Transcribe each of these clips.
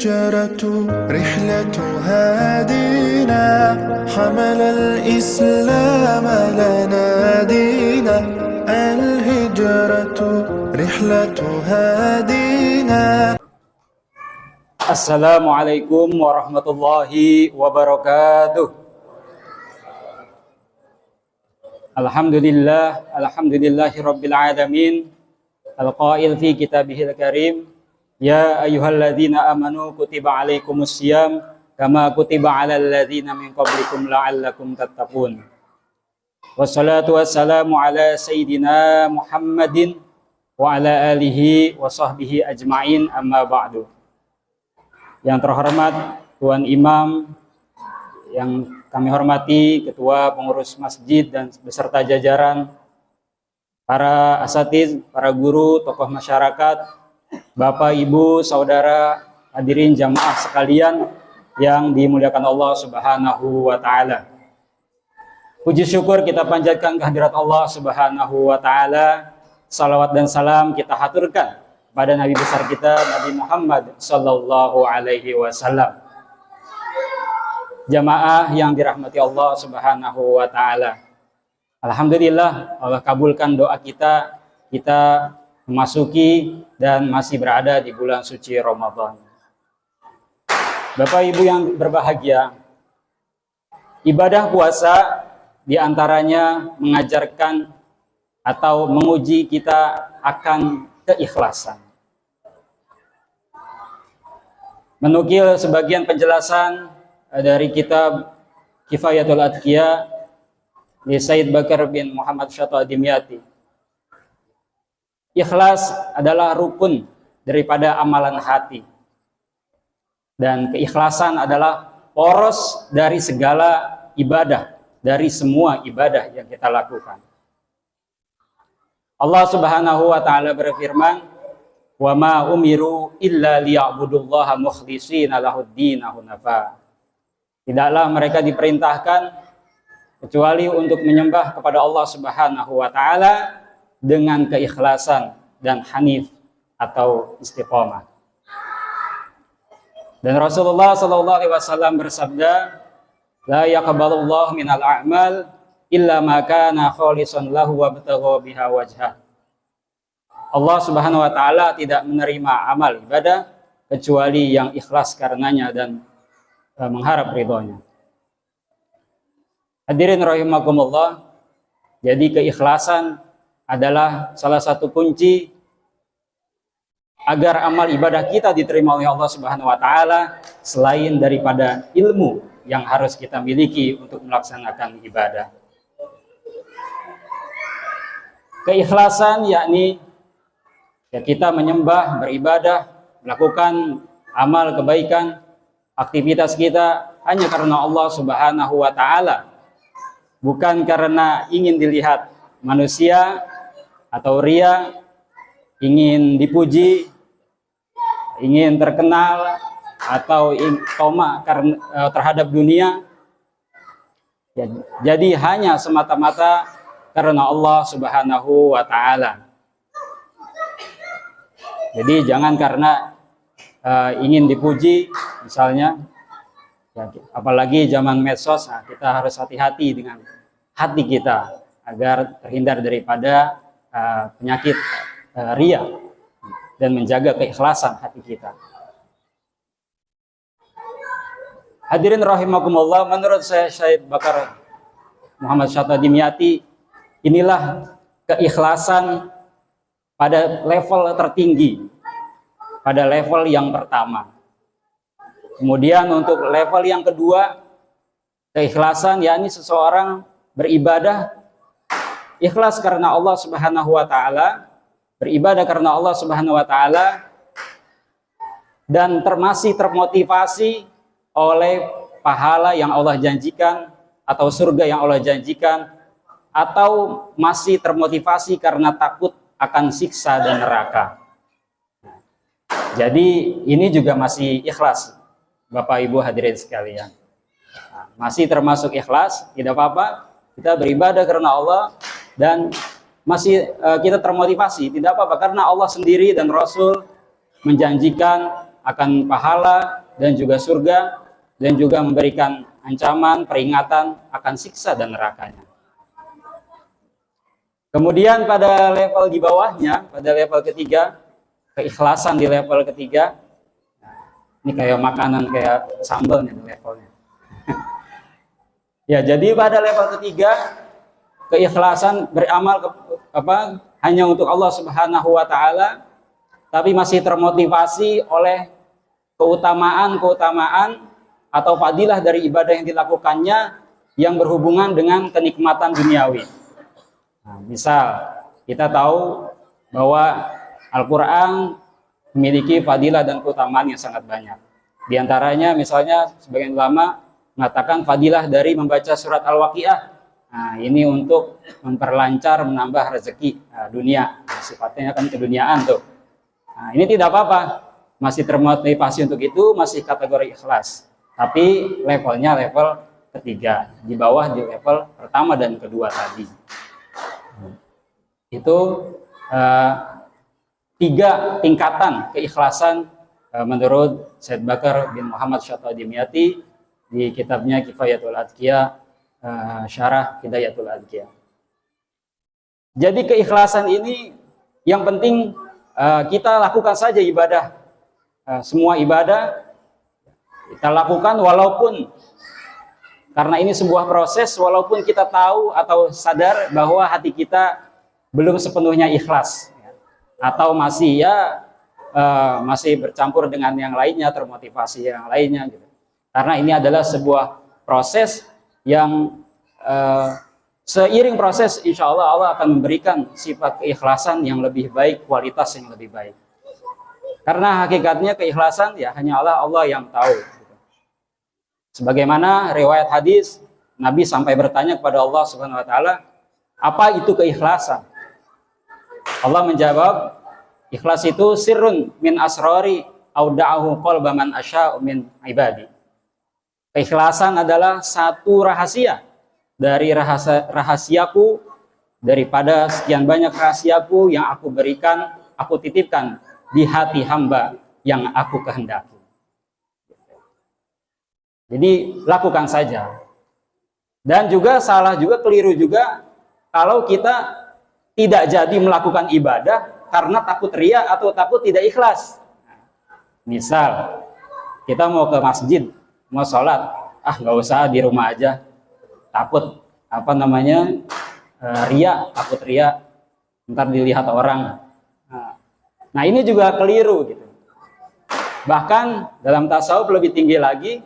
الهجرة رحلة هادينا حمل الإسلام لنا دينا الهجرة رحلة هادينا. Assalamualaikum warahmatullahi wabarakatuh. Alhamdulillahi rabbil alamin. Al-qail fi kitabihil karim, ya ayyuhalladzina amanu kutiba alaikumusiyam kama kutiba alal ladzina min qablikum la'allakum tattaqun. Wassalatu wassalamu ala sayyidina Muhammadin wa ala alihi wa sahbihi ajma'in, amma ba'du. Yang terhormat Tuan Imam, yang kami hormati Ketua Pengurus Masjid dan beserta jajaran, para asatiz, para guru, tokoh masyarakat, Bapak, Ibu, Saudara, hadirin jamaah sekalian yang dimuliakan Allah Subhanahu wa Ta'ala. Puji syukur kita panjatkan kehadirat Allah Subhanahu wa Ta'ala. Salawat dan salam kita haturkan pada Nabi besar kita, Nabi Muhammad Sallallahu Alaihi Wasallam. Jamaah yang dirahmati Allah Subhanahu wa Ta'ala, alhamdulillah Allah kabulkan doa kita. Kita memasuki dan masih berada di bulan suci Ramadan. Bapak Ibu yang berbahagia, ibadah puasa diantaranya mengajarkan atau menguji kita akan keikhlasan. Menukil sebagian penjelasan dari kitab Kifayatul Atqiya di Said Bakar bin Muhammad Syata Dimyati, ikhlas adalah rukun daripada amalan hati, dan keikhlasan adalah poros dari segala ibadah, dari semua ibadah yang kita lakukan. Allah Subhanahu wa Ta'ala berfirman, "Wa ma umiru illa liya'budullaha mukhlishina lahud-din hunafa." Tidaklah mereka diperintahkan kecuali untuk menyembah kepada Allah Subhanahu wa Ta'ala dengan keikhlasan dan hanif atau istiqomah. Dan Rasulullah sallallahu alaihi wasallam bersabda, "La yaqbalullahu minal a'mal illa ma kana khalisan lahu wa btagha biha wajhah." Allah Subhanahu wa Ta'ala tidak menerima amal ibadah kecuali yang ikhlas karenanya dan mengharap ridhonya. Hadirin rahimakumullah, jadi keikhlasan adalah salah satu kunci agar amal ibadah kita diterima oleh Allah Subhanahu wa Ta'ala, selain daripada ilmu yang harus kita miliki untuk melaksanakan ibadah. Keikhlasan yakni kita menyembah, beribadah, melakukan amal kebaikan, aktivitas kita hanya karena Allah Subhanahu wa Ta'ala, bukan karena ingin dilihat manusia atau ria, ingin dipuji, ingin terkenal, atau toma terhadap dunia. Jadi hanya semata-mata karena Allah Subhanahu wa Ta'ala. Jadi jangan karena ingin dipuji misalnya, ya, apalagi zaman medsos, nah, kita harus hati-hati dengan hati kita agar terhindar daripada penyakit ria dan menjaga keikhlasan hati kita. Hadirin rahimakumullah, menurut saya Said Bakar Muhammad Syata Dimyati, inilah keikhlasan pada level tertinggi, pada level yang pertama. Kemudian untuk level yang kedua, keikhlasan yakni seseorang beribadah ikhlas karena Allah Subhanahu wa Ta'ala, beribadah karena Allah Subhanahu wa Ta'ala, dan masih termotivasi oleh pahala yang Allah janjikan atau surga yang Allah janjikan, atau masih termotivasi karena takut akan siksa dan neraka. Jadi ini juga masih ikhlas, Bapak Ibu hadirin sekalian. Masih termasuk ikhlas, tidak apa-apa kita beribadah karena Allah dan masih kita termotivasi, tidak apa-apa karena Allah sendiri dan Rasul menjanjikan akan pahala dan juga surga, dan juga memberikan ancaman, peringatan akan siksa dan nerakanya. Kemudian pada level di bawahnya, pada level ketiga, keikhlasan di level ketiga, ini kayak makanan, kayak sambal nih levelnya. Ya, jadi pada level ketiga, keikhlasan beramal hanya untuk Allah Subhanahu wa taala, tapi masih termotivasi oleh keutamaan atau fadilah dari ibadah yang dilakukannya yang berhubungan dengan kenikmatan duniawi. Nah, misal kita tahu bahwa Al-Quran memiliki fadilah dan keutamaan yang sangat banyak. Di antaranya misalnya sebagian ulama mengatakan fadilah dari membaca surat Al-Waqiah. Nah, ini untuk memperlancar, menambah rezeki dunia. Sifatnya kan keduniaan tuh. Nah, ini tidak apa-apa. Masih termotivasi untuk itu, masih kategori ikhlas. Tapi levelnya level ketiga. Di bawah di level pertama dan kedua tadi. Itu 3 tingkatan keikhlasan menurut Syed Bakar bin Muhammad Syatadimyati di kitabnya Kifayatul Adqiya, Syarah Hidayatul Adqiya. Jadi keikhlasan ini yang penting kita lakukan saja ibadah. Semua ibadah kita lakukan walaupun karena ini sebuah proses, walaupun kita tahu atau sadar bahwa hati kita belum sepenuhnya ikhlas, atau masih masih bercampur dengan yang lainnya, termotivasi yang lainnya gitu. Karena ini adalah sebuah proses yang seiring proses insya Allah Allah akan memberikan sifat keikhlasan yang lebih baik, kualitas yang lebih baik. Karena hakikatnya keikhlasan ya hanya Allah yang tahu. Sebagaimana riwayat hadis, Nabi sampai bertanya kepada Allah Subhanahu wa taala, apa itu keikhlasan? Allah menjawab, ikhlas itu sirrun min asrari auda'ahu qalba man asya'u min ibadi. Keikhlasan adalah satu rahasia dari rahasiaku, daripada sekian banyak rahasiaku yang aku berikan, aku titipkan di hati hamba yang aku kehendaki. Jadi lakukan saja. Dan juga salah juga, keliru juga kalau kita tidak jadi melakukan ibadah karena takut ria atau takut tidak ikhlas. Misal kita mau ke masjid, mau sholat, nggak usah di rumah aja, takut ria, takut ria, ntar dilihat orang. Nah ini juga keliru gitu. Bahkan dalam tasawuf lebih tinggi lagi,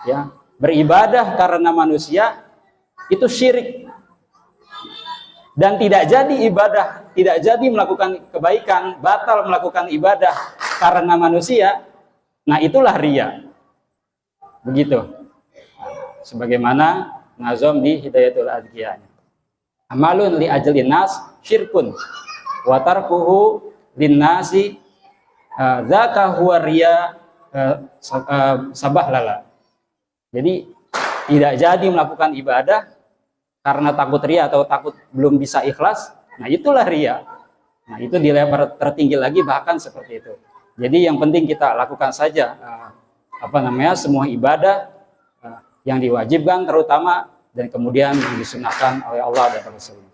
ya, beribadah karena manusia itu syirik. Dan tidak jadi ibadah, tidak jadi melakukan kebaikan, batal melakukan ibadah karena manusia, nah itulah ria. Begitu. Sebagaimana nazam di Hidayatul Adqiya. Amalun li ajlin nas syirkun wa tarkuhu linnasi dzaka huwa ria sabah lala. Jadi tidak jadi melakukan ibadah karena takut ria atau takut belum bisa ikhlas, nah itulah ria. Nah itu di level tertinggi lagi bahkan seperti itu. Jadi yang penting kita lakukan saja semua ibadah yang diwajibkan terutama, dan kemudian yang disunahkan oleh Allah dan Rasulnya.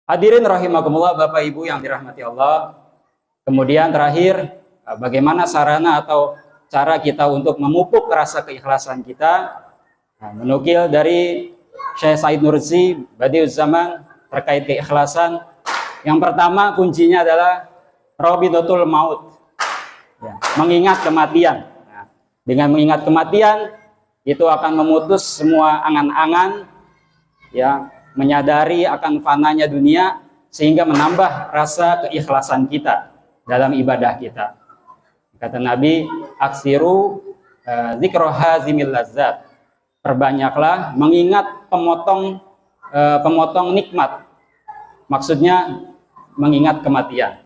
Hadirin rahimakumullah, Bapak Ibu yang dirahmati Allah. Kemudian terakhir, bagaimana sarana atau cara kita untuk memupuk rasa keikhlasan kita? Nah, menukil dari Syekh Said Nursi, Badiuz Zaman terkait keikhlasan. Yang pertama kuncinya adalah Robidotul Maut, ya, mengingat kematian. Nah, dengan mengingat kematian itu akan memutus semua angan-angan, ya, menyadari akan fananya dunia, sehingga menambah rasa keikhlasan kita dalam ibadah kita. Kata Nabi, aksiru zikro hazimil lazzat, perbanyaklah mengingat pemotong nikmat, maksudnya mengingat kematian.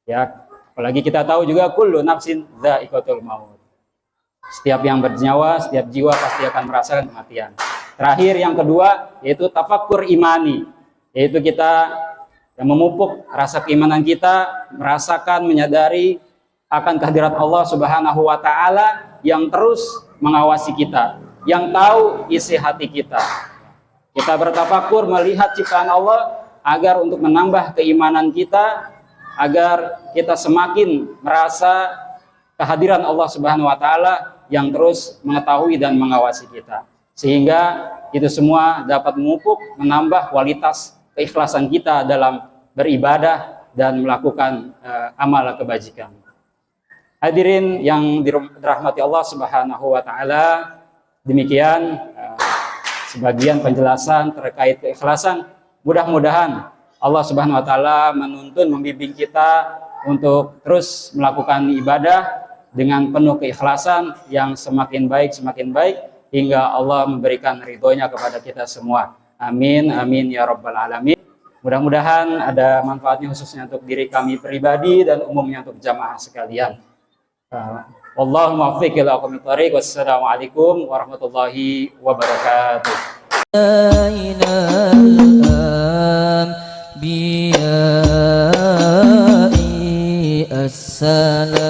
Ya, apalagi kita tahu juga kullu nafsin dha'iqatul maut. Setiap yang bernyawa, setiap jiwa pasti akan merasakan kematian. Terakhir yang kedua yaitu tafakkur imani, yaitu kita yang memupuk rasa keimanan kita, merasakan, menyadari akan kehadirat Allah Subhanahu wa taala yang terus mengawasi kita, yang tahu isi hati kita. Kita bertafakur melihat ciptaan Allah agar untuk menambah keimanan kita, agar kita semakin merasa kehadiran Allah Subhanahu wa taala yang terus mengetahui dan mengawasi kita. Sehingga itu semua dapat memupuk, menambah kualitas keikhlasan kita dalam beribadah dan melakukan amal kebajikan. Hadirin yang dirahmati Allah Subhanahu wa taala, demikian sebagian penjelasan terkait keikhlasan. Mudah-mudahan Allah Subhanahu wa taala menuntun, membimbing kita untuk terus melakukan ibadah dengan penuh keikhlasan yang semakin baik hingga Allah memberikan ridhonya kepada kita semua. Amin, amin ya rabbal alamin. Mudah-mudahan ada manfaatnya khususnya untuk diri kami pribadi dan umumnya untuk jamaah sekalian. Wallahu muwaffiq ila aqwamit thoriq. Wassalamualaikum warahmatullahi wabarakatuh. Assalam